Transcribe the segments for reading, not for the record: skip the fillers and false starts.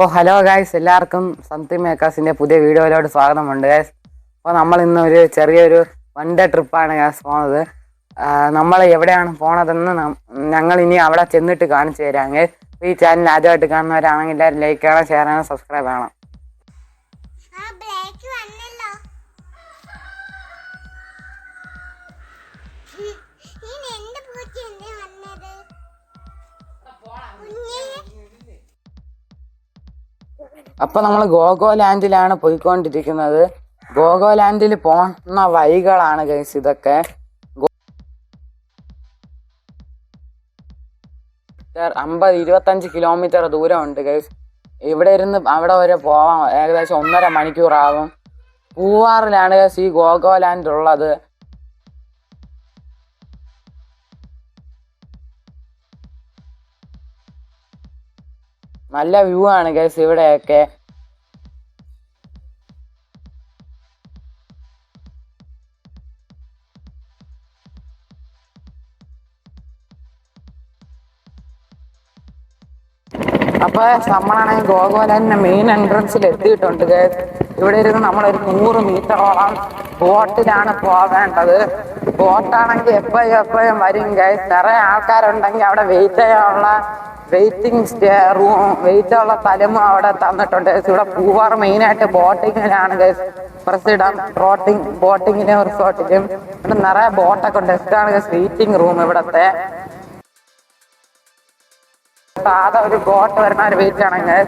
ഓ hello guys, എല്ലാവർക്കും something മേക്കേഴ്സിന്റെ പുതിയ വീഡിയോയിലോട്ട് സ്വാഗതമുണ്ട് ഗായ്സ്. അപ്പോൾ നമ്മൾ ഇന്ന് ഒരു ചെറിയൊരു വൺ ഡേ ട്രിപ്പാണ് ഗായ്സ് പോകുന്നത്. നമ്മൾ എവിടെയാണ് പോണതെന്ന് ഞങ്ങൾ ഇനി അവിടെ ചെന്നിട്ട് കാണിച്ചു തരാം ഗായ്സ്. ഈ ചാനൽ ആദ്യമായിട്ട് കാണുന്നവരാണെങ്കിൽ എല്ലാവരും ലൈക്ക് ചെയ്യണം, ഷെയർ ചെയ്യണം, സബ്സ്ക്രൈബ് ചെയ്യണം. അപ്പൊ നമ്മൾ ഗോഗോലാൻഡിലാണ് പോയിക്കൊണ്ടിരിക്കുന്നത്. ഗോഗോലാൻഡിൽ പോകുന്ന വഴികളാണ് ഗൈസ് ഇതൊക്കെ. 25 കിലോമീറ്റർ ദൂരമുണ്ട് ഗൈസ്. ഇവിടെ ഇരുന്ന് അവിടെ വരെ പോവാൻ ഏകദേശം 1.5 മണിക്കൂറാവും. പൂവാറിലാണ് ഗൈസ് ഈ ഗോഗോലാൻഡ് ഉള്ളത്. നല്ല വ്യൂ ആണ് ഗൈസ് ഇവിടെയൊക്കെ. അപ്പോൾ നമ്മളാണെങ്കിൽ ഗോഗോലാൻഡിന്റെ മെയിൻ എൻട്രൻസിൽ എത്തിയിട്ടുണ്ട് ഗൈസ്. ഇവിടെ ഇരുന്ന് നമ്മളൊരു 100 മീറ്ററോളം ബോട്ടിലാണ് പോവേണ്ടത്. ബോട്ടാണെങ്കിൽ എപ്പോഴും വരും ഗൈസ്. നിറയെ ആൾക്കാരുണ്ടെങ്കിൽ അവിടെ വെയിറ്റ് ചെയ്യാനുള്ള വെയിറ്റ് ഉള്ള സ്ഥലവും അവിടെ തന്നിട്ടുണ്ട്. ഇവിടെ പൂവാർ മെയിനായിട്ട് ബോട്ടിങ്ങിലാണ് ഗൈസ് പ്രസിഡന്റ്. ബോട്ടിങ്ങിനും റിസോർട്ടിലും ഇവിടെ നിറയെ ബോട്ടൊക്കെ ഉണ്ട്. ഇതാണ് ഗൈസ് വെയിറ്റിംഗ് റൂം ഇവിടത്തെ. ആകെ ഒരു ബോട്ട് വരുന്ന ഒരു വെയിറ്റ് ആണെങ്കിൽ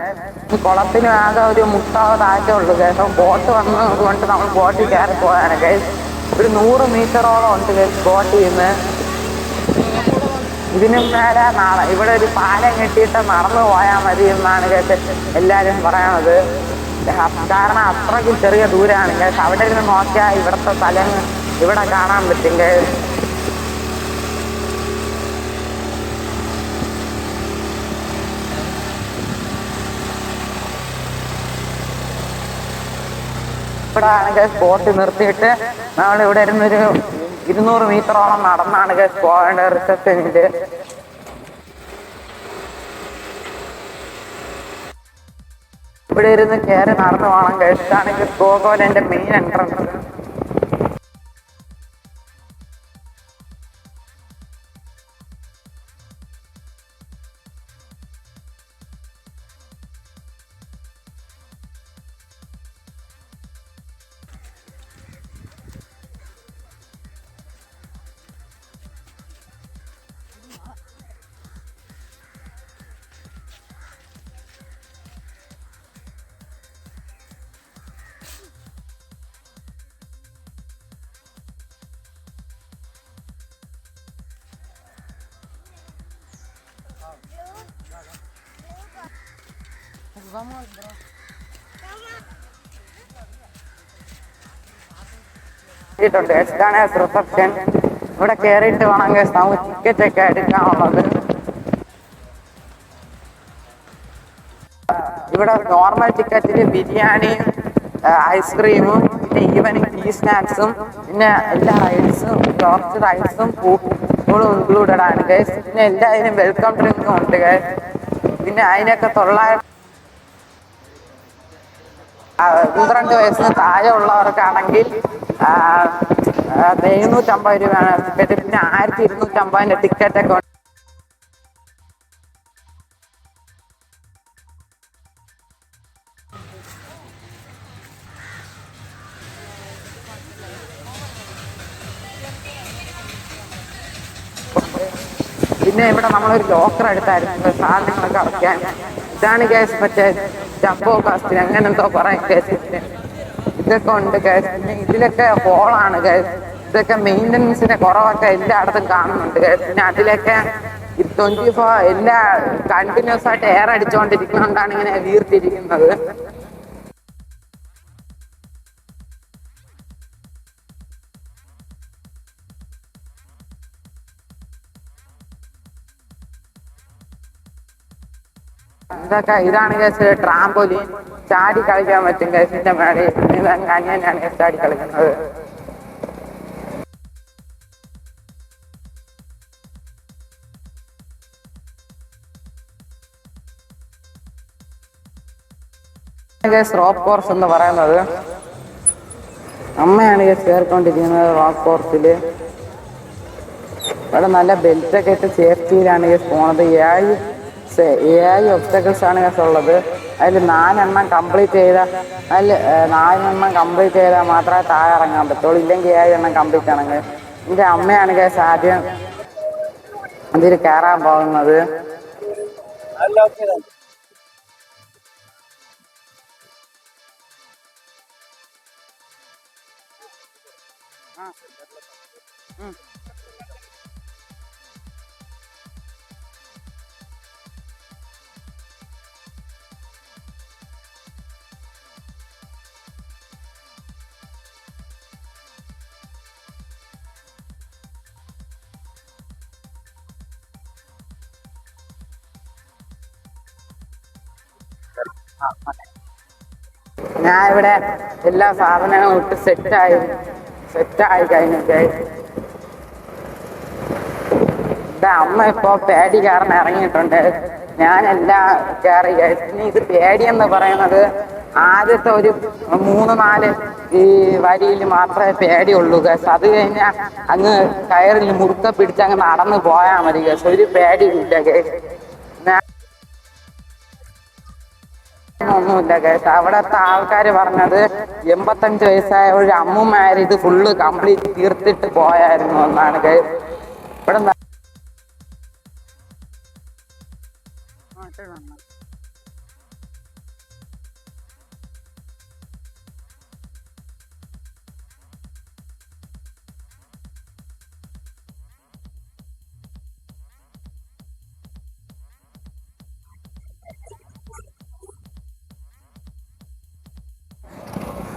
കുളത്തിന് ആകെ ഒരു 30 താഴെ ഉള്ളു ഗൈസ്. ബോട്ട് വന്നതുകൊണ്ട് നമ്മൾ ബോട്ടിൽ കയറി പോയാണ് ഗൈസ്. ഒരു 100 മീറ്ററോളം ഉണ്ട് ഗൈസ് ബോട്ടിൽ നിന്ന്. ഇതിനും മേലെ ഇവിടെ ഒരു പാലം കെട്ടിയിട്ട് നടന്നു പോയാൽ മതി എന്നാണ് കേട്ട് എല്ലാവരും പറയണത്. കാരണം അത്രയ്ക്കും ചെറിയ ദൂരമാണ് ഗൈസ്. അവിടെ ഇരുന്ന് നോക്കിയാൽ ഇവിടുത്തെ സ്ഥലം ഇവിടെ കാണാൻ പറ്റും ഗൈസ്. ഇവിടെ ആണ് ഗൈസ് ബോട്ട് നിർത്തിയിട്ട് നമ്മൾ ഇവിടെ ഇരുന്നൊരു 200 മീറ്ററോളം നടന്നാണ് ഗൈസ് പോകേണ്ട റിസപ്ഷനില്. ഇവിടെ ഇരുന്ന് കയറി നടന്നു പോകണം ഗൈസ്. ഇതാണ് ഗോഗോലാൻഡിന്റെ മെയിൻ എൻട്രൻസ്. ഇതാണ് റിസപ്ഷൻ. ഇവിടെ കയറിയിട്ട് വേണമെങ്കിൽ നമുക്ക് ടിക്കറ്റ് ഒക്കെ എടുക്കാനുള്ളത്. ഇവിടെ നോർമൽ ടിക്കറ്റിൽ ബിരിയാണിയും ഐസ്ക്രീമും പിന്നെ ഈവനിങ് ടീ സ്നാക്സും പിന്നെ എല്ലാ റൈഡ്സും ടോർച്ച് റൈഡ്സും പൂളും ഇൻക്ലൂഡഡ് ആണ് ഗൈസ്. പിന്നെ എല്ലാതിനും വെൽക്കം ഡ്രിങ്കും ഉണ്ട് ഗൈസ്. പിന്നെ അതിനൊക്കെ 12 വയസ്സിന് താഴെ ഉള്ളവർക്കാണെങ്കിൽ 750 രൂപയാണ് ടിക്കറ്റ്. പിന്നെ 1250 ടിക്കറ്റ് ഒക്കെ. പിന്നെ ഇവിടെ നമ്മളൊരു ലോക്കർ എടുത്തായിരുന്നു സാധനങ്ങളൊക്കെ അടയ്ക്കാൻ. ഇതാണ് ഗ്യാസ് മറ്റേ ജംബോ കാസ്റ്റിൽ അങ്ങനെ എന്തോ പറയാം ഗ്യാസ്. ഇതൊക്കെ ഉണ്ട് ഗ്യാസ്. പിന്നെ ഇതിലൊക്കെ ഹോളാണ് ഗ്യാസ്. ഇതൊക്കെ മെയിൻ്റനൻസിന്റെ കുറവൊക്കെ എല്ലായിടത്തും കാണുന്നുണ്ട് ഗ്യാസ്. പിന്നെ അതിലൊക്കെ 24 എല്ലാ കണ്ടിന്യൂസ് ആയിട്ട് എയർ അടിച്ചുകൊണ്ടിരിക്കുന്നതുകൊണ്ടാണ് ഇങ്ങനെ വീർത്തിരിക്കുന്നത്. ഇതാണ് കേസ് ട്രാംപോലിൻ. ചാടി കളിക്കാൻ പറ്റും കേസിന്റെ മേളിൽ. അങ്ങനെയാണ് ചാടി കളിക്കുന്നത്. റോപ്പ് കോഴ്സ് എന്ന് പറയുന്നത്. അമ്മയാണ് ചേർക്കൊണ്ടിരിക്കുന്നത് റോപ്പ് കോഴ്സിൽ. ഇവിടെ നല്ല ബെൽറ്റൊക്കെ ഇട്ട് സേഫ്റ്റിയിലാണ് പോണത്. 7 ഒബ്സ്റ്റക്കിൾസ് ആണ് ഉള്ളത്. അതിൽ 4 കംപ്ലീറ്റ് ചെയ്താൽ മാത്രമേ താഴെ ഇറങ്ങാൻ പറ്റുള്ളൂ. ഇല്ലെങ്കിൽ 7 കംപ്ലീറ്റ് ആണെങ്കിൽ. എൻ്റെ അമ്മയാണ് ആദ്യം അതിൽ കയറാൻ പോകുന്നത്. ഞാൻ ഇവിടെ എല്ലാ സാധനങ്ങളും ഇട്ട് സെറ്റായി കഴിഞ്ഞൊക്കെ. അമ്മ ഇപ്പൊ പേടി കാരണം ഇറങ്ങിയിട്ടുണ്ട്. ഞാനെല്ലാം കയറി. ഇനി ഇത് പേടി എന്ന് പറയുന്നത് ആദ്യത്തെ ഒരു 3-4 ഈ വരിയിൽ മാത്രമേ പേടിയുള്ളൂ ഗസ്. അത് കഴിഞ്ഞാൽ അങ്ങ് കയറിൽ മുറുക്ക പിടിച്ച് അങ്ങ് നടന്നു പോയാൽ മതി ഗസ്. ഒരു പേടിയില്ല ഗസ്. ഒന്നുമില്ല ഗൈസ്. അവിടത്തെ ആൾക്കാർ പറഞ്ഞത് 85 വയസ്സായ ഒരു അമ്മമാര് ഇത് ഫുള്ള് കംപ്ലീറ്റ് തീർത്തിട്ട് പോയായിരുന്നു എന്നാണ് ഗൈസ്. ഇവിടെ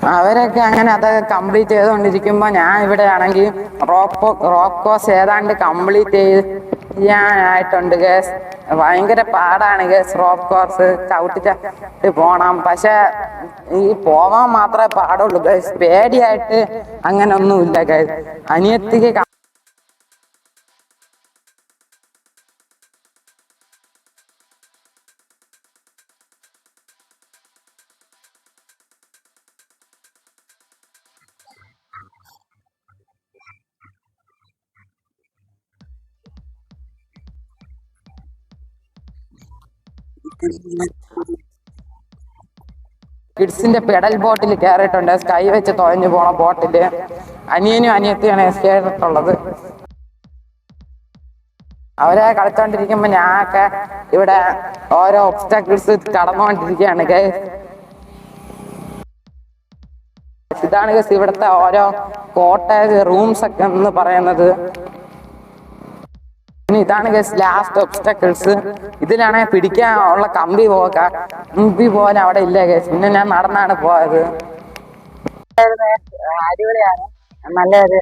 അവരൊക്കെ അങ്ങനെ അതൊക്കെ കംപ്ലീറ്റ് ചെയ്തുകൊണ്ടിരിക്കുമ്പോൾ ഞാൻ ഇവിടെ ആണെങ്കിൽ റോക്ക് കോഴ്സ് ഏതാണ്ട് കംപ്ലീറ്റ് ചെയ്യാനായിട്ടുണ്ട് ഗേസ്. ഭയങ്കര പാടാണ് ഗേസ്. റോക്ക് കോഴ്സ് ചവിട്ടി പോണം. പക്ഷെ ഈ പോകാൻ മാത്രമേ പാടുള്ളൂ ഗേസ്. പേടിയായിട്ട് അങ്ങനെ ഒന്നുമില്ല ഗേസ്. അനിയത്തിക്ക് കിഡ്സിന്റെ പെഡൽ ബോട്ടിൽ കയറിയിട്ടുണ്ട്. സ്കൈ വെച്ച് തുഴഞ്ഞു പോണ ബോട്ടില് അനിയനും അനിയത്തിയാണ് കയറിയിട്ടുള്ളത്. അവരെ കളിച്ചോണ്ടിരിക്കുമ്പോ ഞാനൊക്കെ ഇവിടെ ഓരോ ഒബ്സ്റ്റക്കിൾസ് കടന്നുകൊണ്ടിരിക്കുകയാണ് ഗൈസ്. ഇതാണ് ഗൈസ് ഇവിടുത്തെ ഓരോ കോട്ടേജ് റൂംസ് ഒക്കെ എന്ന് പറയുന്നത്. പിന്നെ ഇതാണ് ഗൈസ് ലാസ്റ്റ് ഒബ്സ്റ്റക്കിൾസ്. ഇതിലാണെ പിടിക്കാൻ ഉള്ള കമ്പി പോലെ അവിടെ ഇല്ല ഗൈസ്. പിന്നെ ഞാൻ നടന്നാണ് പോയത്. അടിപൊളിയാണ്, നല്ലൊരു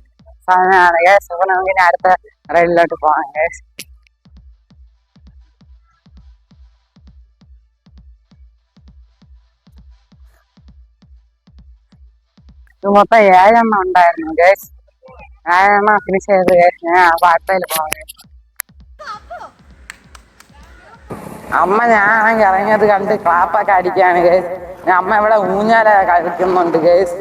സാധനമാണ് ഗൈസ്. അപ്പൊ നമുക്ക് അടുത്ത റൈഡിലോട്ട് പോകാം ഗൈസ്. മൊത്തം 7 ഉണ്ടായിരുന്നു ഗൈസ്. 7 ഫിനിഷ് ചെയ്ത് ഗൈസ്. ഞാൻ വാർത്തയിൽ പോകാം ഗൈസ്. അമ്മ ഞാനാണെങ്കിൽ ഇറങ്ങിയത് കണ്ട് ക്ലാപ്പൊക്കെ അടിക്കുകയാണ് ഗൈസ്. അമ്മ ഇവിടെ ഊഞ്ഞാല കളിക്കുന്നുണ്ട് ഗൈസ്.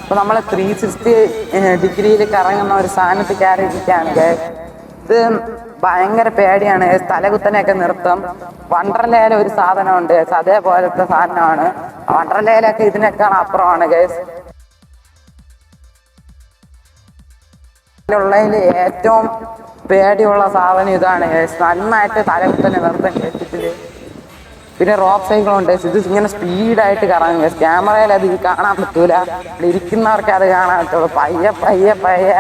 അപ്പൊ നമ്മള് 360 ഡിഗ്രിയിൽ കറങ്ങുന്ന ഒരു സാധനത്തിൽ കയറിയിരിക്കുകയാണ് ഗൈസ്. ഇത് ഭയങ്കര പേടിയാണ്. തലകുത്തനെയൊക്കെ നിർത്തും. വണ്ടർലയിലെ ഒരു സാധനമുണ്ട്, അതേപോലത്തെ സാധനമാണ്. വണ്ടർലയിലൊക്കെ ഇതിനേക്കാൾ അപ്പുറമാണ് ഗൈസ്. ഉള്ളതിൽ ഏറ്റവും പേടിയുള്ള സാധനം ഇതാണ് ഗൈസ്. നന്നായിട്ട് തലകുത്തനെ നിർത്തും കേട്ടിട്ടില്. പിന്നെ റോപ്പ് സൈക്കിളുണ്ട്. ഇത് ഇങ്ങനെ സ്പീഡായിട്ട് കറങ്ങും ഗൈസ്. ക്യാമറയിൽ അത് കാണാൻ പറ്റൂല, ഇരിക്കുന്നവർക്ക് അത് കാണാൻ പറ്റുള്ളൂ. പയ്യെ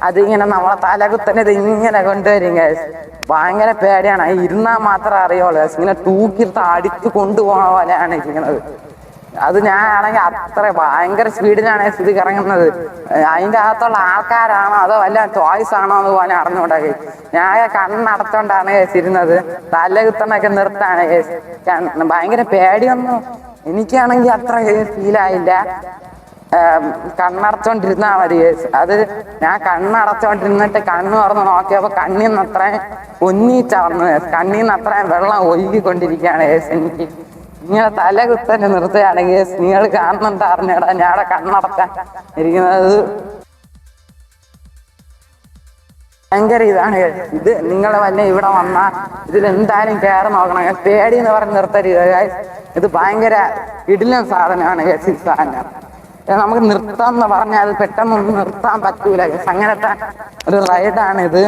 അതിങ്ങനെ നമ്മളെ തലകുത്തനെ ഇത് ഇങ്ങനെ കൊണ്ടുവരും ഗൈസ്. ഭയങ്കര പേടിയാണ്. ഇരുന്നാൽ മാത്രമേ അറിയുള്ളൂ ഗൈസ്. ഇങ്ങനെ തൂക്കിയിട്ട് അടിച്ച് കൊണ്ടുപോകണ പോലെയാണ് ഇരിക്കുന്നത്. അത് ഞാനാണെങ്കിൽ അത്ര ഭയങ്കര സ്പീഡിലാണ് ഇത് ഇറങ്ങുന്നത്. അതിന്റെ അകത്തുള്ള ആൾക്കാരാണോ അതോ വല്ല ടോയ്സ് ആണോ എന്ന് പോലെ അറിഞ്ഞുകൂടാ കേസ്. ഞാൻ കണ്ണടച്ചോണ്ടാണ് കേസ് ഇരുന്നത്. തലകുത്തണൊക്കെ നിർത്താണ് കേസ്. ഭയങ്കര പേടിയൊന്നും എനിക്കാണെങ്കിൽ അത്ര ഫീലായില്ല. കണ്ണടച്ചോണ്ടിരുന്നാ മതി കേസ്. അത് ഞാൻ കണ്ണടച്ചോണ്ടിരുന്നിട്ട് കണ്ണ് തുറന്ന് നോക്കിയപ്പോ കണ്ണീന്ന് അത്രയും പൊന്നീച്ചവർന്നു കേസ്. കണ്ണീന്ന് അത്രയും വെള്ളം ഒഴുകിക്കൊണ്ടിരിക്കുകയാണ് കേസ്. എനിക്ക് ഇങ്ങനെ തല കുത്തന്നെ നിർത്തുകയാണെങ്കിൽ നിങ്ങൾ കാണുന്നുണ്ട് അറിഞ്ഞടാ ഞാടെ കണ്ണടക്കാൻ ഇരിക്കുന്നത്. ഭയങ്കര ഇതാണ് ഇത്. നിങ്ങൾ വല്ല ഇവിടെ വന്നാൽ ഇതിലെന്തായാലും കയറി നോക്കണം. പേടി എന്ന് പറഞ്ഞ് നിർത്തരുത്. ഇത് ഭയങ്കര ഇടിലൻ സാധനമാണ് കേസ്. ഈ സാധനം നമുക്ക് നിർത്താം എന്ന് പറഞ്ഞാൽ അത് പെട്ടെന്നൊന്നും നിർത്താൻ പറ്റൂല കേസ്. അങ്ങനത്തെ ഒരു റൈഡാണിത്.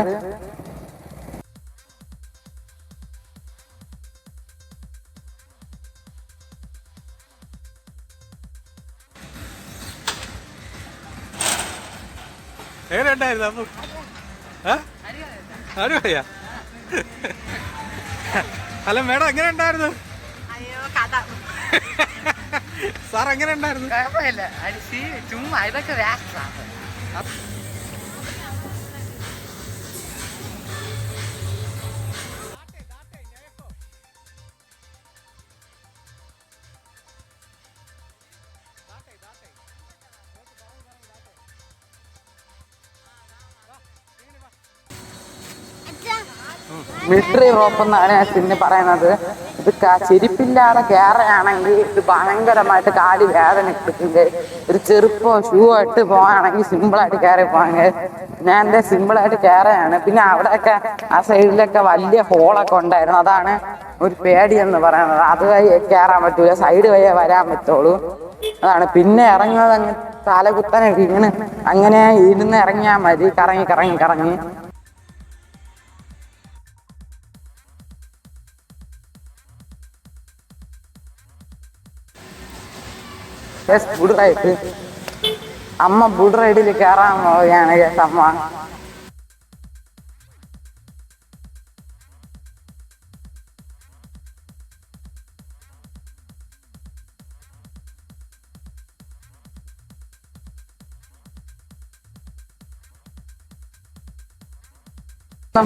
എങ്ങനെ ഉണ്ടായിരുന്നു അപ്പൊ? അടിപൊളിയാ. അല്ല മേഡം എങ്ങനെ ഉണ്ടായിരുന്നു? സാർ എങ്ങനെ ഉണ്ടായിരുന്നു? ചുമ്മാ ഇതൊക്കെ മിലിറ്ററി റോപ്പ് എന്നാണ് പിന്നെ പറയുന്നത്. ഇത് ചെരുപ്പില്ലാതെ കയറുകയാണെങ്കിൽ ഇത് ഭയങ്കരമായിട്ട് കാല് വേദന എടുക്കുന്നത്. ഒരു ചെരുപ്പോ ഷൂവോ ഇട്ട് പോവാണെങ്കിൽ സിമ്പിളായിട്ട് കയറി പോവാങ്കിൽ ഞാൻ എൻ്റെ സിമ്പിളായിട്ട് കയറുകയാണ്. പിന്നെ അവിടെയൊക്കെ ആ സൈഡിലൊക്കെ വലിയ ഹോളൊക്കെ ഉണ്ടായിരുന്നു. അതാണ് ഒരു പേടി എന്ന് പറയുന്നത്. അത് വഴി കയറാൻ പറ്റൂല, സൈഡ് വഴിയേ വരാൻ പറ്റുള്ളൂ. അതാണ്. പിന്നെ ഇറങ്ങുന്നത് അങ്ങ് തലകുത്തനെ വീണ് അങ്ങനെ ഇരുന്ന് ഇറങ്ങിയാൽ മതി. കറങ്ങി കറങ്ങി കറങ്ങി ബുഡ് റൈഡ്. അമ്മ ബുഡ് റൈഡിൽ കയറാൻ പോവുകയാണ് കേസ്. അമ്മ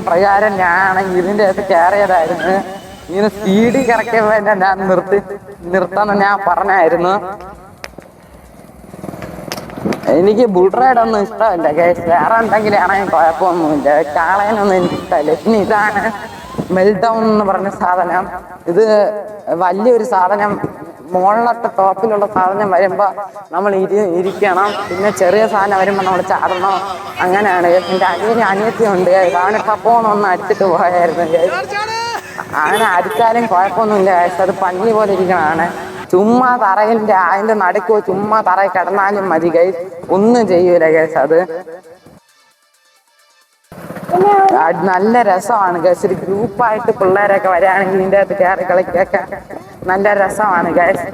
പ്രകാരം ഞാനാണെങ്കിൽ ഇതിൻ്റെ അകത്ത് കയറിയതായിരുന്നു. ഇങ്ങനെ സ്പീഡിൽ കിടക്കിയപ്പോ ഞാൻ നിർത്താന്ന് ഞാൻ പറഞ്ഞായിരുന്നു. എനിക്ക് ബുഡ് റൈഡൊന്നും ഇഷ്ടമല്ല കേസ്. വേറെ എന്തെങ്കിലാണെങ്കിൽ കുഴപ്പമൊന്നുമില്ല. കാളേനൊന്നും എനിക്ക് ഇഷ്ടമല്ല. പിന്നെ ഇതാണ് മെൽഡൗൺ എന്ന് പറഞ്ഞ സാധനം. ഇത് വലിയൊരു സാധനം, മുകളിലത്തെ ടോപ്പിലുള്ള സാധനം വരുമ്പോൾ നമ്മൾ ഇരിക്കണം. പിന്നെ ചെറിയ സാധനം വരുമ്പോൾ നമ്മൾ ചാടണം. അങ്ങനെയാണ്. എൻ്റെ അനിയത്തിയുണ്ട്. അവനെ പോണൊന്ന് അടിച്ചിട്ട് പോയായിരുന്നു. അങ്ങനെ അടിച്ചാലും കുഴപ്പമൊന്നുമില്ല. അത് പന്നി പോലെ ഇരിക്കണതാണ്. ചുമ്മാ തറയിൻ്റെ അതിൻ്റെ നടുക്കോ ചുമ്മാ തറയിൽ കിടന്നാലും മതി ഗൈസ്. ഒന്നും ചെയ്യൂല ഗൈസ്. അത് നല്ല രസമാണ് ഗൈസ്. ഒരു ഗ്രൂപ്പായിട്ട് പിള്ളേരൊക്കെ വരികയാണെങ്കിൽ ഇതിൻ്റെ അകത്ത് കയറി കളിക്കൊക്കെ നല്ല രസമാണ് ഗൈസ്.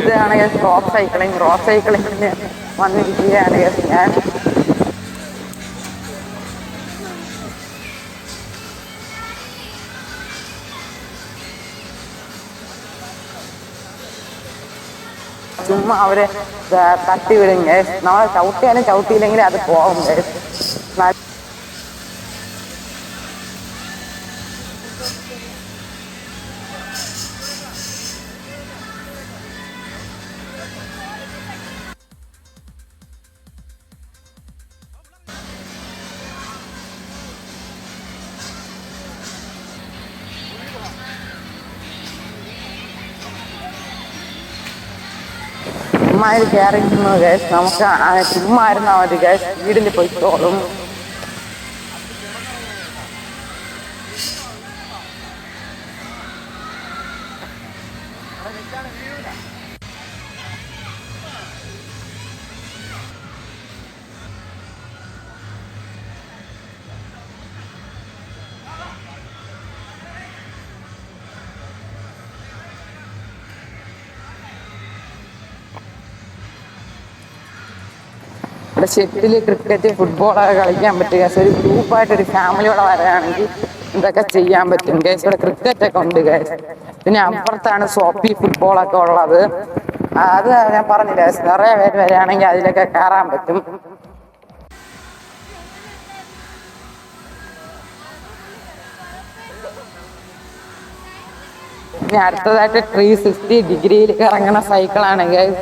ഇതാണ് റോപ്പ് സൈക്ലിംഗ്. റോപ്പ് സൈക്ലിങ്ങിന് വന്നിരിക്കുകയാണ് ഞാൻ. ചുമ്മാ അവരെ തട്ടി വിടും. നമ്മളെ ചവിട്ടിയാലും ചവിട്ടിയില്ലെങ്കിൽ അത് പോകും. ചുമ്മാ കയറിയിരിക്കുന്നത് ഗൈസ്. നമുക്ക് ചുമ്മാ ഇരുന്നാൽ മതി ഗൈസ്. സ്പീഡിൽ പോയിക്കോളും. ഇവിടെ ഷട്ടില്, ക്രിക്കറ്റ്, ഫുട്ബോളൊക്കെ കളിക്കാൻ പറ്റും ഗൈസ്. ഒരു ഗ്രൂപ്പായിട്ട് ഒരു ഫാമിലിയോടെ വരികയാണെങ്കിൽ ഇതൊക്കെ ചെയ്യാൻ പറ്റും ഗൈസ്. ഇവിടെ ക്രിക്കറ്റ് ഒക്കെ ഉണ്ട് ഗൈസ്. പിന്നെ അപ്പുറത്താണ് സോപ്പി ഫുട്ബോളൊക്കെ ഉള്ളത്. അത് ഞാൻ പറഞ്ഞില്ല ഗൈസ്, നിറയെ പേര് വരികയാണെങ്കിൽ അതിലൊക്കെ കയറാൻ പറ്റും. ഇനി അടുത്തതായിട്ട് 360 ഡിഗ്രിയിൽ ഇറങ്ങുന്ന സൈക്കിളാണ് ഗൈസ്.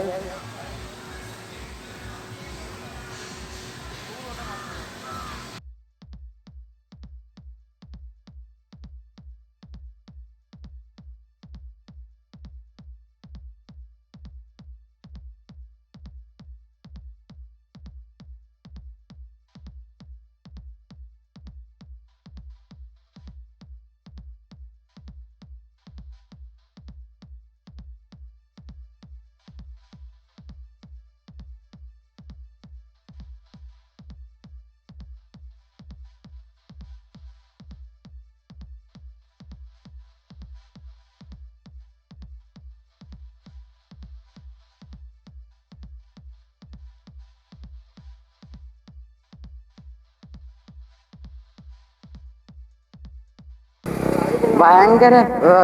ഭയങ്കര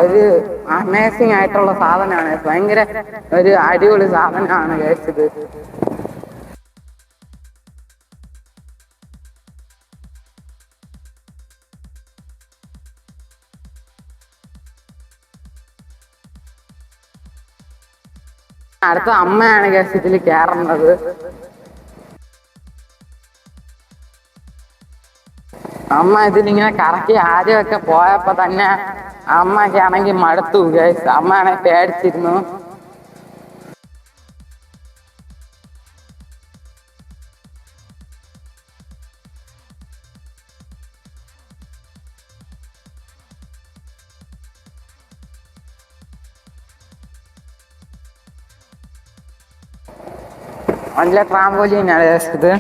ഒരു അമേസിങ് ആയിട്ടുള്ള സാധനമാണ്. ഭയങ്കര ഒരു അടിപൊളി സാധനമാണ് ഗൈസ് ഇത്. അടുത്ത അമ്മയാണ് ഗൈസ് ഇതിൽ കയറുന്നത്. അമ്മ ഇതിലിങ്ങനെ കറക്കി ആദ്യമൊക്കെ പോയപ്പോ തന്നെ അമ്മയൊക്കെ ആണെങ്കിൽ മടുത്തു ഗൈസ്. അമ്മയാണെങ്കിൽ പേടിച്ചിരുന്നു. നല്ല ട്രാംപോലീനാണ് ഗൈസ് ഇത്.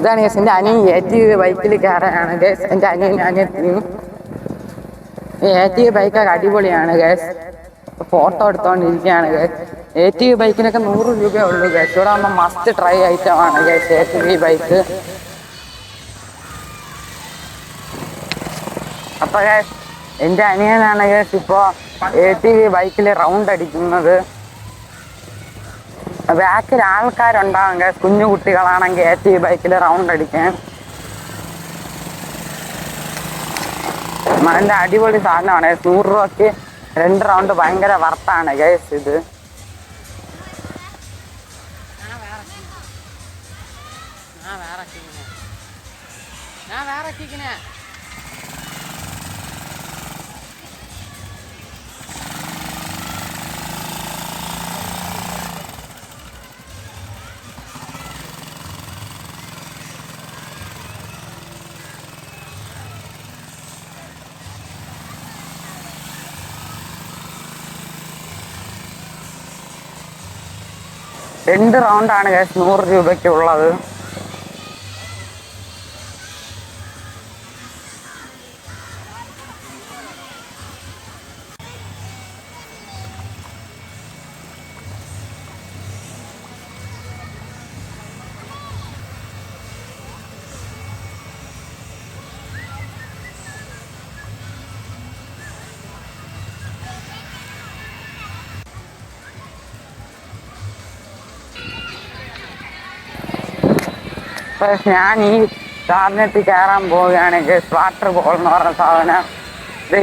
ഇതാണ് ഗൈസ് എൻ്റെ അനിയൻ ATV ബൈക്കിൽ കയറാനാണ് ഗൈസ്. എൻ്റെ അനിയൻ അനിയത്തിയും ഈ ATV ബൈക്കൊക്കെ അടിപൊളിയാണ് ഗൈസ്. ഫോട്ടോ എടുത്തോണ്ടിരിക്കുകയാണ് ഗൈസ്. ATV ബൈക്കിനൊക്കെ 100 രൂപയേ ഉള്ളൂ ഗൈസ്. ഇവിടെ ആകുമ്പോൾ മസ്റ്റ് ട്രൈ ഐറ്റമാണ് ഗൈസ് ATV ബൈക്ക്. അപ്പൊ ഗൈസ് എൻ്റെ അനിയനാണ് ഗൈസ് ഇപ്പോൾ ATV ബൈക്കിൽ റൗണ്ട് അടിക്കുന്നത്. ബാക്കിൽ ആൾക്കാരുണ്ടാവും ഗൈസ്. കുഞ്ഞു കുട്ടികളാണെങ്കിൽ ATV ബൈക്കിൽ റൗണ്ട് അടിക്കാൻ. നല്ല അടിപൊളി സാധനമാണ്. 100 രൂപയ്ക്ക് 2 റൗണ്ട് ഭയങ്കര വർത്താണ് ഗൈസ് ഇത്. രണ്ട് റൗണ്ടാണ് ഗൈസ് 100 രൂപയ്ക്ക് ഉള്ളത്. ഞാൻ ഈ സാധനത്തിൽ കയറാൻ പോവുകയാണെങ്കിൽ വാട്ടർ ബോൾ എന്ന് പറഞ്ഞ സാധനം.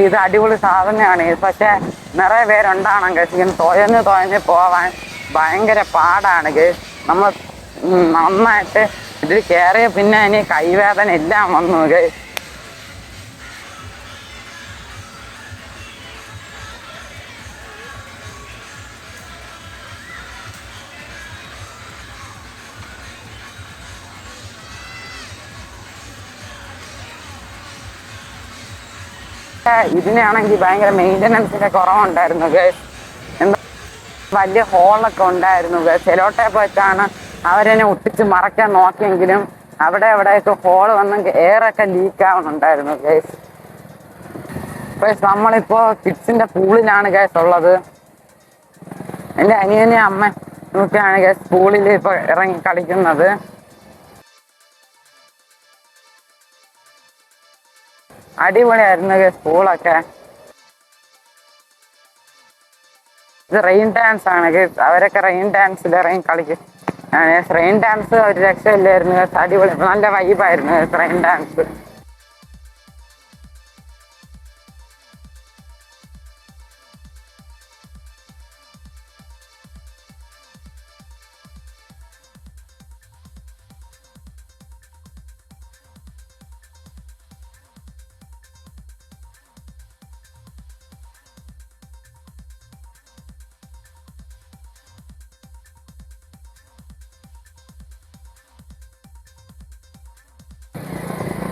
ഇത് അടിപൊളി സാധനമാണ്. പക്ഷെ നിറയെ പേരുണ്ടാണെങ്കിൽ ഇങ്ങനെ തുഴഞ്ഞ് പോവാൻ ഭയങ്കര പാടാണ്. നമ്മൾ നന്നായിട്ട് ഇതിൽ കയറിയ പിന്നെ ഇനി കൈവേദന എല്ലാം വന്നു. ഇതിനാണെങ്കിൽ ഭയങ്കര മെയിൻ്റനൻസിന്റെ കുറവുണ്ടായിരുന്നു ഗൈസ്. എന്താ വലിയ ഹോളൊക്കെ ഉണ്ടായിരുന്നു ഗൈസ്. സെലോ ടേപ്പ് വെച്ചാണ് അവരെന്നെ ഒട്ടിച്ച് മറയ്ക്കാൻ നോക്കിയെങ്കിലും അവിടെ എവിടെയൊക്കെ ഹോൾ വന്ന് എയറൊക്കെ ലീക്ക് ആവുന്നുണ്ടായിരുന്നു ഗൈസ്. നമ്മളിപ്പോ കിഡ്സിന്റെ പൂളിലാണ് ഗൈസ് ഉള്ളത്. എൻ്റെ അനിയനെ അമ്മ നോക്കിയാണ് ഗൈസ് പൂളിൽ ഇപ്പൊ ഇറങ്ങി കളിക്കുന്നത്. അടിപൊളിയായിരുന്നു ഗൈസ് പൂളൊക്കെ. ഇത് റെയിൻ ഡാൻസ് ആണ് ഗൈസ്. അവരൊക്കെ റെയിൻ ഡാൻസിൽ ഇറങ്ങി കളിക്കും. റെയിൻ ഡാൻസ് ഒരു രക്ഷയില്ലായിരുന്നു ഗൈസ്. അടിപൊളി നല്ല വൈബായിരുന്നു ഗൈസ് റെയിൻ ഡാൻസ്.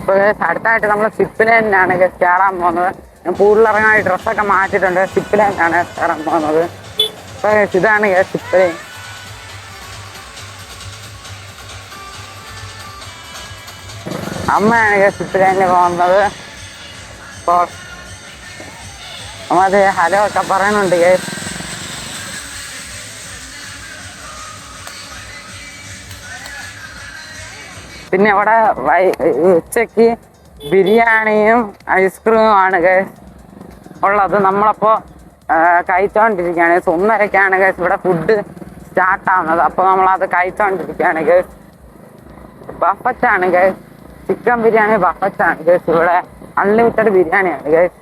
ഇപ്പോൾ അടുത്തായിട്ട് നമ്മൾ സിപ്പ് ലൈനിലാണ് കയറാൻ പോകുന്നത്. പൂളിലിറങ്ങാൻ ഡ്രസ്സൊക്കെ മാറ്റിയിട്ടുണ്ട്. സിപ്പ് ലൈനിലാണ് കയറാൻ പോകുന്നത്. ഇപ്പോൾ ഇതാണ് സിപ്പ് ലൈൻ. അമ്മയാണ് സിപ്പ് ലൈനിൽ പോകുന്നത്. ഇപ്പോൾ അത് ഹലോ ഒക്കെ പറയുന്നുണ്ട് കേസ്. പിന്നെ ഇവിടെ ഉച്ചക്ക് ബിരിയാണിയും ഐസ്ക്രീമും ആണ് ഗൈസ് ഉള്ളത്. നമ്മളപ്പോൾ കഴിച്ചോണ്ടിരിക്കുകയാണ്. 1:30ക്കാണ് ഗൈസ് ഇവിടെ ഫുഡ് സ്റ്റാർട്ടാവുന്നത്. അപ്പോൾ നമ്മളത് കഴിച്ചോണ്ടിരിക്കുകയാണ് ഗൈസ്. ബഫറ്റാണ് ഗൈസ്. ചിക്കൻ ബിരിയാണി ബഫറ്റാണ് ഗൈസ്. ഇവിടെ അൺലിമിറ്റഡ് ബിരിയാണിയാണ് ഗൈസ്.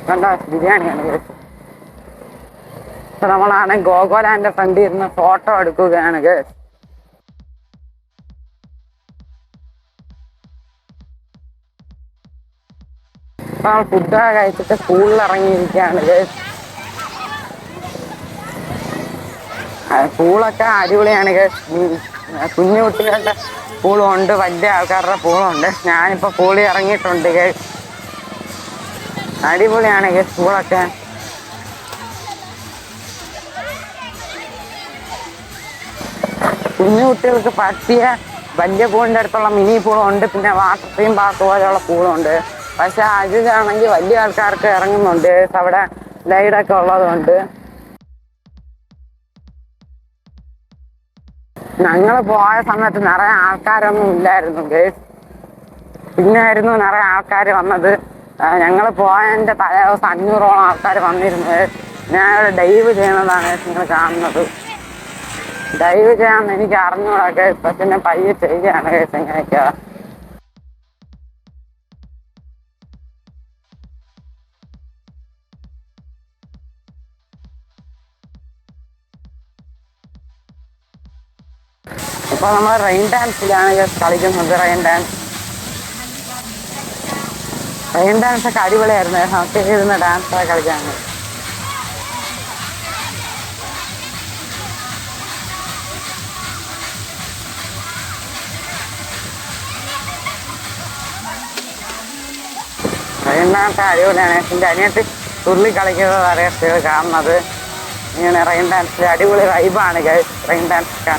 കണ്ടോ ബിരിയാണിയാണ് ഗൈസ്. നമ്മളാണ് ഗോഗോലാൻഡിന്റെ ഫ്രണ്ടിൽ ഇരുന്ന് ഫോട്ടോ എടുക്കുകയാണ് ഗൈസ്. നമ്മൾ ഫുഡൊക്കെ കഴിച്ചിട്ട് സ്കൂളിൽ ഇറങ്ങിയിരിക്കുകയാണ് ഗൈസ്. പൂളൊക്കെ അടിപൊളിയാണ് ഗൈസ്. കുഞ്ഞു കുട്ടികളുടെ പൂളും ഉണ്ട്, വലിയ ആൾക്കാരുടെ പൂളും ഉണ്ട്. ഞാനിപ്പോൾ പൂളിൽ ഇറങ്ങിയിട്ടുണ്ട് ഗൈസ്. അടിപൊളിയാണ് ഗൈസ് പൂളൊക്കെ. കുഞ്ഞു കുട്ടികൾക്ക് പറ്റിയ വലിയ പൂളിൻ്റെ അടുത്തുള്ള മിനി പൂളും ഉണ്ട്. പിന്നെ വാട്ടർ തീം പാർക്ക് പോലെയുള്ള പൂളും ഉണ്ട്. പക്ഷെ അതിലാണെങ്കിൽ വലിയ ആൾക്കാർക്ക് ഇറങ്ങുന്നുണ്ട്. അവിടെ ലൈഡൊക്കെ ഉള്ളതുകൊണ്ട്. ഞങ്ങൾ പോയ സമയത്ത് നിറയെ ആൾക്കാരൊന്നും ഇല്ലായിരുന്നു ഗേസ്. പിന്നായിരുന്നു നിറയെ ആൾക്കാർ വന്നത്. ഞങ്ങൾ പോയതിൻ്റെ തലേ ദിവസം 500ഓളം ആൾക്കാർ വന്നിരുന്നു. ഞാൻ ഡൈവ് ചെയ്യണതാണ് നിങ്ങൾ കാണുന്നത്. ഡൈവ് ചെയ്യാമെന്ന് എനിക്ക് അറിഞ്ഞൂടാ കേസ്. പക്ഷെ ഞാൻ പയ്യെ ചെയ്യുകയാണ് കേസ്. എങ്ങനെയൊക്കെയാ ഇപ്പൊ നമ്മൾ റെയിൻ ഡാൻസിലാണ് കളിക്കുന്നത്. റെയിൻ ഡാൻസ് ഒക്കെ അടിപൊളിയായിരുന്നു. നമുക്ക് ഇരുന്ന് ഡാൻസൊക്കെ കളിക്കാണ്. റെയിൻ ഡാൻസ് അടിപൊളിയാണ്. എൻ്റെ അനിയത്തി തുള്ളി കളിക്കുന്നത് അറിയാത്തത് കാണുന്നത്. ഇങ്ങനെ റെയിൻ ഡാൻസിൽ അടിപൊളി വൈബാണ് റെയിൻ ഡാൻസ് ഒക്കെ.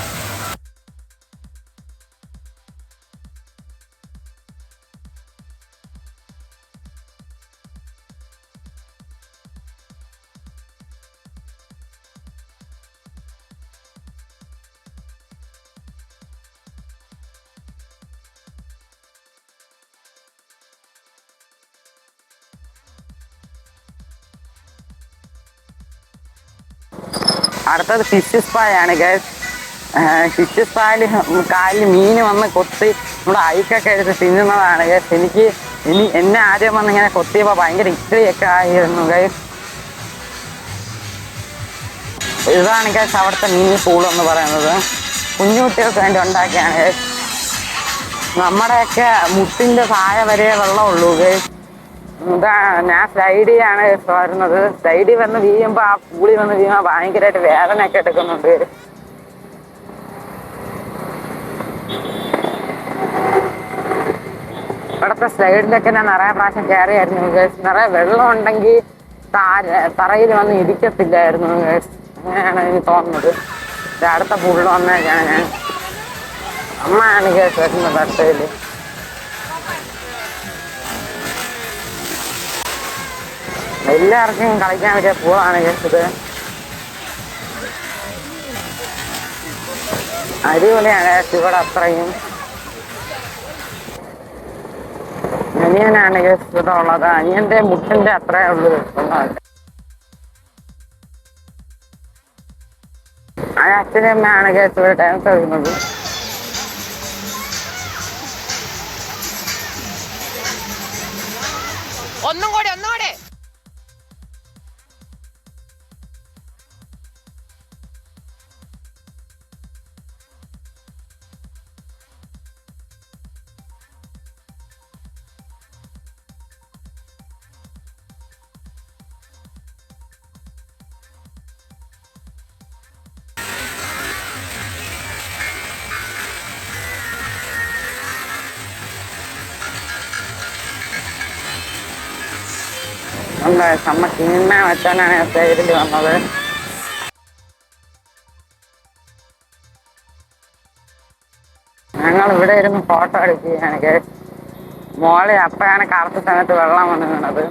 അടുത്തത് ഫിഷ് സ്പായാണ് ഗൈസ്. ഫിഷ് സ്പായിൽ കാലിൽ മീൻ വന്ന് കൊത്തി നമ്മുടെ ഐക്കൊക്കെ എടുത്ത് തിന്നുന്നതാണ് ഗൈസ്. എന്നെ ആദ്യം വന്ന് ഇങ്ങനെ കൊത്തിയപ്പോൾ ഭയങ്കര ഇത്രയൊക്കെ ആയിരുന്നു ഗൈസ്. ഇതാണ് ഗൈസ് അവിടുത്തെ മിനി പൂൾ എന്ന് പറയുന്നത്. കുഞ്ഞു കുട്ടികൾക്ക് വേണ്ടി ഉണ്ടാക്കിയാണ് ഗൈസ്. നമ്മുടെയൊക്കെ മുട്ടിൻ്റെ താഴെ വരെ വെള്ളമുള്ളൂ ഗൈസ്. ഞാൻ സ്ലൈഡ് ചെയ്യാണ് വരുന്നത്. സ്ലൈഡിൽ വന്ന് വീഴുമ്പോൾ ആ പൂളി വന്ന് വീഴുമ്പോൾ ഭയങ്കരമായിട്ട് വേദനയൊക്കെ എടുക്കുന്നുണ്ട്. ഇവിടുത്തെ സ്ലൈഡിലൊക്കെ ഞാൻ നിറയെ പ്രാവശ്യം കയറിയായിരുന്നു ഗേൾസ്. നിറയെ വെള്ളം ഉണ്ടെങ്കിൽ തറയിൽ വന്ന് ഇരിക്കത്തില്ലായിരുന്നു ഗേൾസ്. അങ്ങനെയാണ് എനിക്ക് തോന്നുന്നത്. അടുത്ത പുള്ള് വന്നേക്കാണ് ഞാൻ. അമ്മയാണ് ഗേൾസ് വരുന്നത് അടുത്തതിൽ. എല്ലാവർക്കും കളിക്കാൻ പറ്റിയ പൂളാണ് ഗേൾസ് ഇത്. അടിപൊളിയാണ് ഗേൾസ്. ഇവിടെ അത്രയും അനിയനാണ് ഗേൾസ് ഇവിടെ ഉള്ളത്. അനിയന്റെ മുട്ടിന്റെ അത്രേ ഉള്ളൂ. അച്ഛനമ്മയാണ് ഗേൾസ് ഇവിടെ ഡാൻസ് കളിക്കുന്നത്. ഒന്നും കൂടെ അമ്മ സിനിമ വെച്ചാണ് സൈഡിൽ വന്നത്. ഞങ്ങൾ ഇവിടെ ഇരുന്ന് ഫോട്ടോ എടുക്കുകയാണ് ഗേൾസ്. മോളെ അപ്പഴാണ് കറുത്ത സമയത്ത് വെള്ളം വന്ന് വീണത്.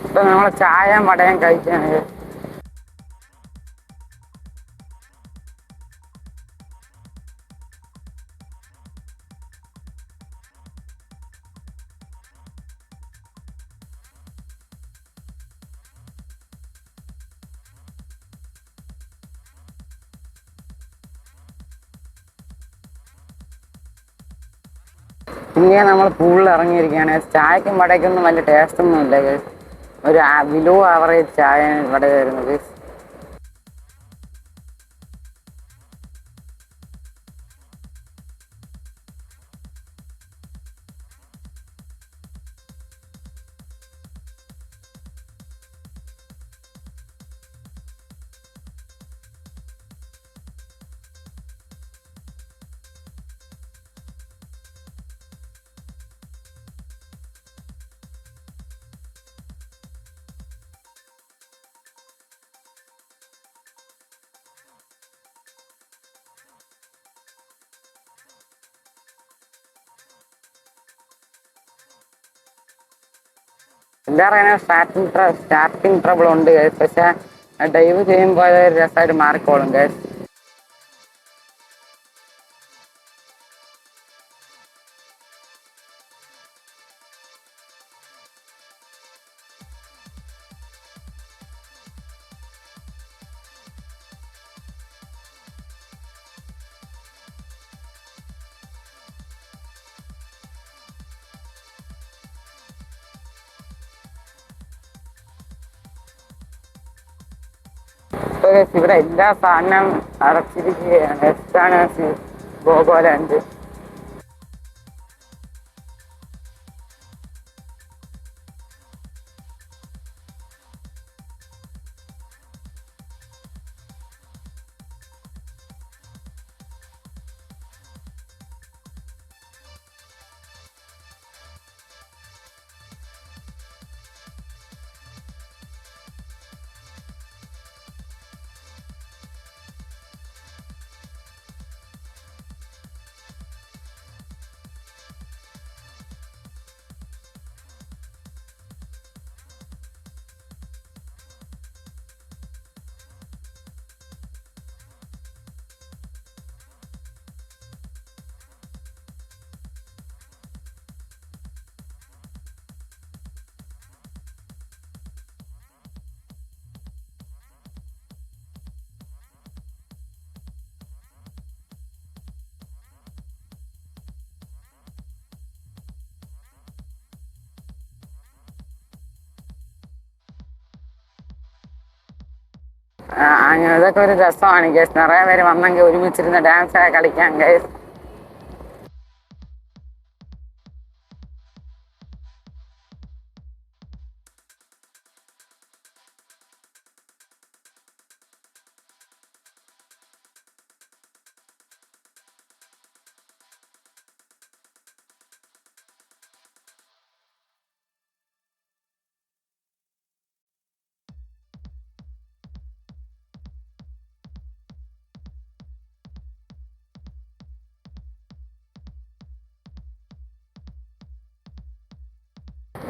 ഇപ്പൊ നമ്മൾ ചായയും വടയും കഴിക്കുകയാണ് ഗേൾസ്. പിന്നെ നമ്മൾ പൂളിൽ ഇറങ്ങിയിരിക്കുകയാണ്. ചായക്കും വടയ്ക്കൊന്നും വലിയ ടേസ്റ്റ് ഒന്നും ഇല്ല ഗേൾസ്. ഒരു ബിലോ ആവറേജ് ചായ ഇവിടെ വരുന്നത്. എല്ലാവരും സ്റ്റാർട്ടിങ് ട്രബിൾ ഉണ്ട് ഗേൾസ്. പക്ഷെ ഡൈവ് ചെയ്യുമ്പോൾ രസമായിട്ട് മാറിക്കോളും ഗേൾസ്. ഇവിടെ എല്ലാ സാധനം അടച്ചിരിക്കുകയാണ്. എസ്റ്റാണ് ഗോഗോലാൻഡ്. ഇതൊക്കെ ഒരു രസമാണ് ഗേസ്. നിറയെ പേര് വന്നെങ്കിൽ ഒരുമിച്ചിരുന്ന് ഡാൻസ് ഒക്കെ കളിക്കാം ഗേസ്.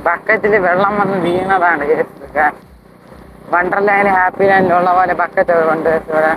ബക്കറ്റിൽ വെള്ളം വന്ന് വീണതാണ് കേസ്. വണ്ടർലാൻഡ് ഹാപ്പി ലാൻഡിലുള്ള പോലെ ബക്കറ്റ് കൊണ്ട് ഇവിടെ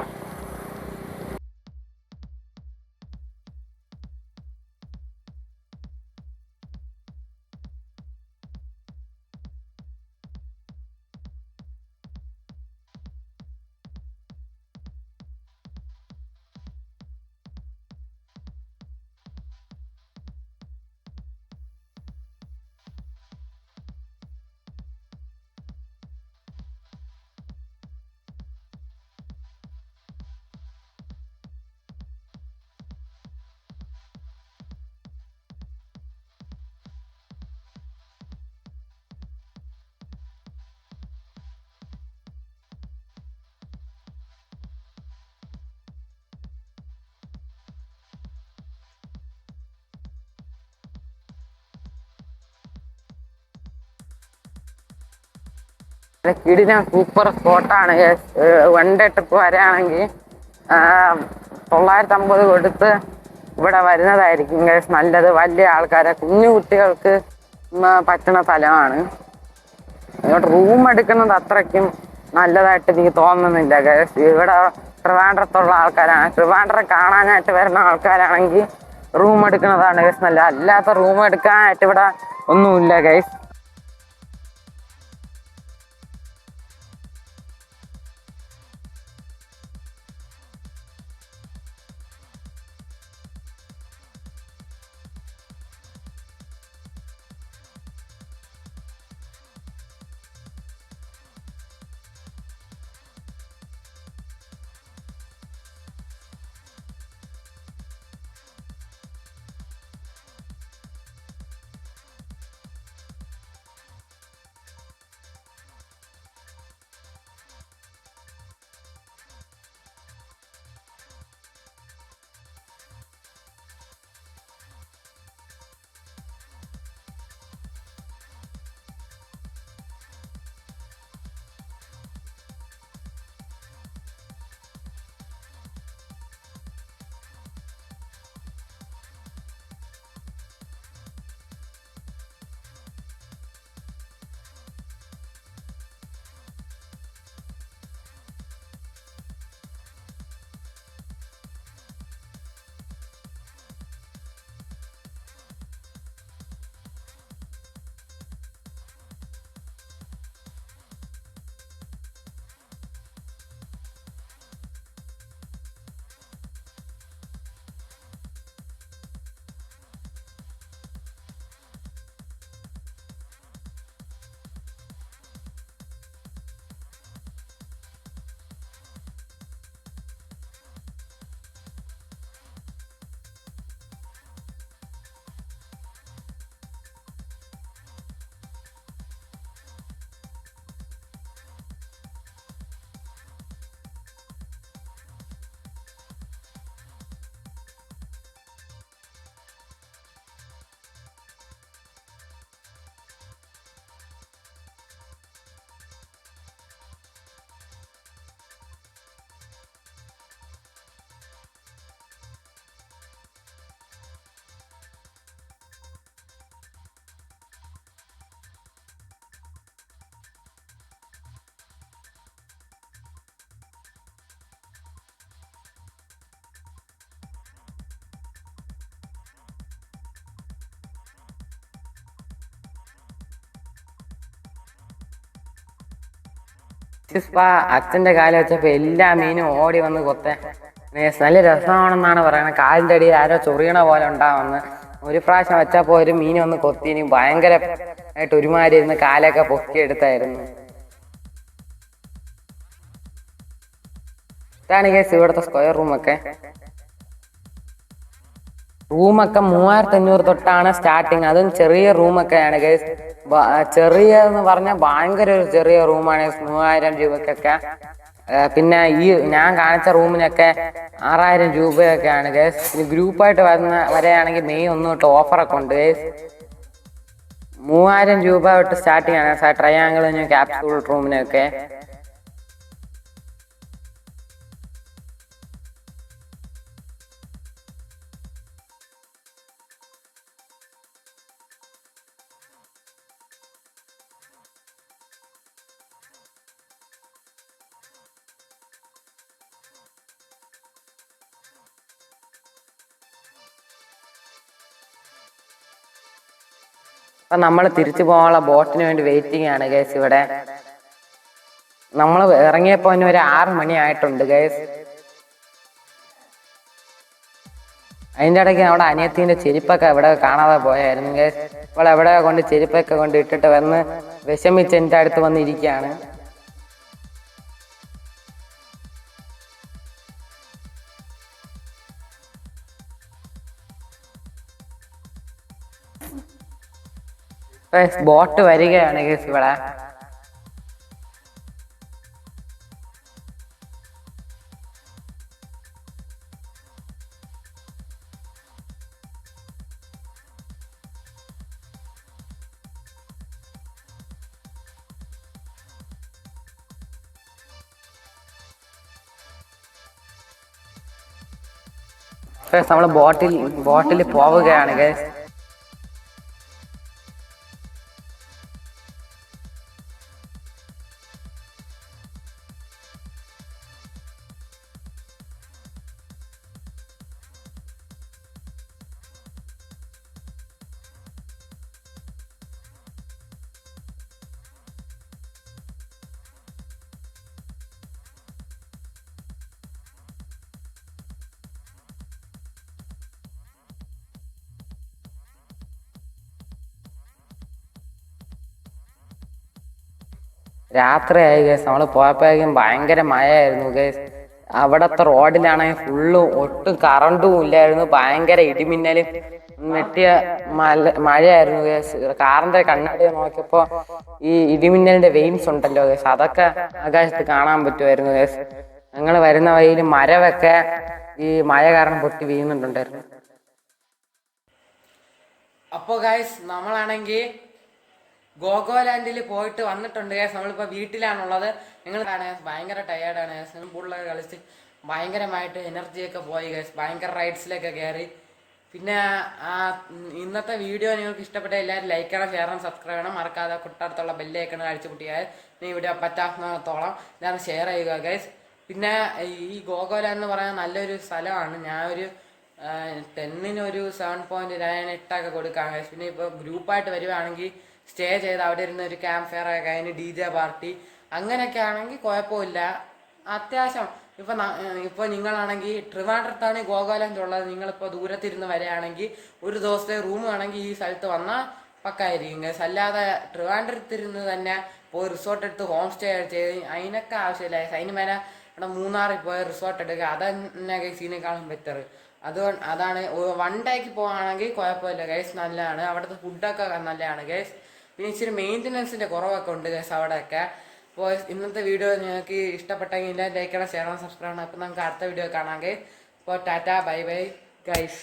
കിടിലം സൂപ്പർ സ്പോട്ടാണ്. വൺ ഡേ ട്രിപ്പ് വരാണെങ്കിൽ 950 കൊടുത്ത് ഇവിടെ വരുന്നതായിരിക്കും ഗൈസ് നല്ലത്. വലിയ ആൾക്കാരെ കുഞ്ഞു കുട്ടികൾക്ക് പറ്റുന്ന സ്ഥലമാണ്. ഇങ്ങോട്ട് റൂം എടുക്കുന്നത് അത്രയ്ക്കും നല്ലതായിട്ട് എനിക്ക് തോന്നുന്നില്ല ഗൈസ്. ഇവിടെ ട്രിവാൻഡ്രത്തുള്ള ആൾക്കാരാണ്, ട്രിവാൻഡ്രം കാണാനായിട്ട് വരുന്ന ആൾക്കാരാണെങ്കിൽ റൂം എടുക്കുന്നതാണ് ഗൈസ് നല്ലത്. അല്ലാത്ത റൂം എടുക്കാനായിട്ട് ഇവിടെ ഒന്നുമില്ല ഗൈസ്. അച്ഛന്റെ കാല് വെച്ചപ്പോ എല്ലാ മീനും ഓടി വന്ന് കൊത്തെ. നല്ല രസമാണെന്നാണ് പറയുന്നത്. കാലിന്റെ അടിയിൽ ആരോ ചൊറിയണ പോലെ ഉണ്ടാവുമെന്ന്. ഒരു പ്രാവശ്യം വെച്ചപ്പോ ഒരു മീൻ വന്ന് കൊത്തിനി ഭയങ്കര ആയിട്ട് ഒരുമാതിരി ഇരുന്ന് കാലൊക്കെ പൊക്കിയെടുത്തായിരുന്നു. ഇതാണ് കേസ് ഇവിടുത്തെ സ്ക്വയർ റൂമൊക്കെ. റൂമൊക്കെ 3500 തൊട്ടാണ് സ്റ്റാർട്ടിങ്. അതും ചെറിയ റൂമൊക്കെയാണ് ഗൈസ്. ചെറിയ എന്ന് പറഞ്ഞാൽ ഭയങ്കര ഒരു ചെറിയ റൂമാണ് 3000 രൂപക്കൊക്കെ. പിന്നെ ഈ ഞാൻ കാണിച്ച റൂമിനൊക്കെ 6000 രൂപയൊക്കെയാണ് ഗൈസ്. ഇനി ഗ്രൂപ്പായിട്ട് വരെയാണെങ്കിൽ മെയ് 1 തൊട്ട് ഓഫറൊക്കെ ഉണ്ട് ഗൈസ്. 3000 രൂപ തൊട്ട് സ്റ്റാർട്ടിങ് ആണ് ട്രയാങ്കിളിനും ക്യാപ്സ്യൂൾ റൂമിനൊക്കെ. അപ്പൊ നമ്മൾ തിരിച്ചു പോകാനുള്ള ബോട്ടിന് വേണ്ടി വെയിറ്റിംഗ് ആണ് ഗൈസ് ഇവിടെ. നമ്മൾ ഇറങ്ങിയപ്പോ ഒരു 6 മണി ആയിട്ടുണ്ട് ഗൈസ്. അതിന്റെ ഇടയ്ക്ക് നമ്മുടെ അനിയത്തിന്റെ ചെരുപ്പൊക്കെ എവിടെ കാണാതെ പോയായിരുന്നു ഗൈസ്. ഇപ്പോൾ എവിടെ കൊണ്ട് ചെരുപ്പൊക്കെ കൊണ്ട് ഇട്ടിട്ട് വന്ന് വിഷമിച്ച് എൻ്റെ അടുത്ത് വന്നിരിക്കുകയാണ്. ബോട്ട് വരികയാണ് ഗൈസ് ഇവിടെ. നമ്മൾ ബോട്ടിൽ പോവുകയാണ് ഗൈസ്. രാത്രിയായി ഗൈസ്. നമ്മൾ പോയപ്പോഴേക്കും ഭയങ്കര മഴയായിരുന്നു ഗൈസ്. അവിടത്തെ റോഡിലാണെങ്കിൽ ഫുള്ള് ഒട്ടും കറണ്ടും ഇല്ലായിരുന്നു. ഭയങ്കര ഇടിമിന്നലും വെട്ടിയ മഴയായിരുന്നു ഗൈസ്. കാറിന്റെ കണ്ണാടി നോക്കിയപ്പോ ഈ ഇടിമിന്നലിന്റെ വെയിൻസ് ഉണ്ടല്ലോ ഗൈസ്, അതൊക്കെ ആകാശത്ത് കാണാൻ പറ്റുമായിരുന്നു ഗൈസ്. ഞങ്ങൾ വരുന്ന വഴിയിൽ മരമൊക്കെ ഈ മഴ കാരണം പൊട്ടി വീഴുന്നുണ്ടായിരുന്നു. അപ്പോ ഗൈസ് നമ്മളാണെങ്കിൽ ഗോഗോലാൻഡിൽ പോയിട്ട് വന്നിട്ടുണ്ട് ഗൈസ്. നമ്മളിപ്പോൾ വീട്ടിലാണുള്ളത്. നിങ്ങൾ ഭയങ്കര ടയേർഡാണ് ഗൈസ്. സ്വിമ്മിംഗ് പൂളിലൊക്കെ കളിച്ച് ഭയങ്കരമായിട്ട് എനർജിയൊക്കെ പോയി ഗൈസ്. ഭയങ്കര റൈഡ്സിലൊക്കെ കയറി. പിന്നെ ഇന്നത്തെ വീഡിയോ നിങ്ങൾക്ക് ഇഷ്ടപ്പെട്ട എല്ലാവരും ലൈക്ക് ചെയ്യണം, ഷെയർ ചെയ്യണം, സബ്സ്ക്രൈബ് ചെയ്യണം. മറക്കാതെ തൊട്ടടുത്തുള്ള ബെല്ലൈക്കൺ അടിച്ചു പൊട്ടിയാൽ ഈ വീഡിയോ പറ്റാവുന്നിടത്തോളം എല്ലാവരും ഷെയർ ചെയ്യുക ഗൈസ്. പിന്നെ ഈ ഗോഗോലാൻഡ് എന്ന് പറയുന്നത് നല്ലൊരു സ്ഥലമാണ്. ഞാൻ ഒരു 10-ന് 7.9 ഇട്ടൊക്കെ കൊടുക്കാം ഗൈസ്. പിന്നെ ഇപ്പോൾ ഗ്രൂപ്പായിട്ട് വരുവാണെങ്കിൽ സ്റ്റേ ചെയ്ത് അവിടെ ഇരുന്ന് ഒരു ക്യാമ്പ് ഫെയർ ഒക്കെ കഴിഞ്ഞ് DJ പാർട്ടി അങ്ങനെയൊക്കെ ആണെങ്കിൽ കുഴപ്പമില്ല. അത്യാവശ്യം ഇപ്പോൾ നിങ്ങളാണെങ്കിൽ ട്രിവാൻഡ്രത്താണ് ഗോഗോലാൻഡ് ഉള്ളത്. നിങ്ങളിപ്പോൾ ദൂരത്തിരുന്ന് വരികയാണെങ്കിൽ ഒരു ദിവസത്തെ റൂം ആണെങ്കിൽ ഈ സ്ഥലത്ത് വന്നാൽ പക്കായിരിക്കും ഗൈസ്. അല്ലാതെ ട്രിവാൻഡ്രത്തിരുന്ന് തന്നെ പോയി റിസോർട്ട് എടുത്ത് ഹോം സ്റ്റേ ചെയ്ത് അതിനൊക്കെ ആവശ്യമില്ല ഗൈസ്. അതിന് മേലെ ഇവിടെ മൂന്നാറിൽ പോയി റിസോർട്ട് എടുക്കുക, അതന്നെ ഗൈസ് ഇതിനേക്കാളും ബെറ്റർ. അതാണ് 1 ഡേക്ക് പോകുകയാണെങ്കിൽ കുഴപ്പമില്ല ഗൈസ്, നല്ലതാണ്. അവിടുത്തെ ഫുഡൊക്കെ നല്ലതാണ് ഗൈസ്. പിന്നെ ഇച്ചിരി മെയിൻ്റനൻസിൻ്റെ കുറവൊക്കെ ഉണ്ട് ഗൈസ് അവിടെയൊക്കെ. അപ്പോൾ ഇന്നത്തെ വീഡിയോ നിങ്ങൾക്ക് ഇഷ്ടപ്പെട്ടെങ്കിൽ ലൈക്ക് ചെയ്യണം, ഷെയർ ചെയ്യണം, സബ്സ്ക്രൈബ് ചെയ്യണം. അപ്പോൾ നമുക്ക് അടുത്ത വീഡിയോ കാണാം ഗൈസ്. അപ്പോൾ ടാറ്റ, ബൈ ബൈ ഗൈസ്.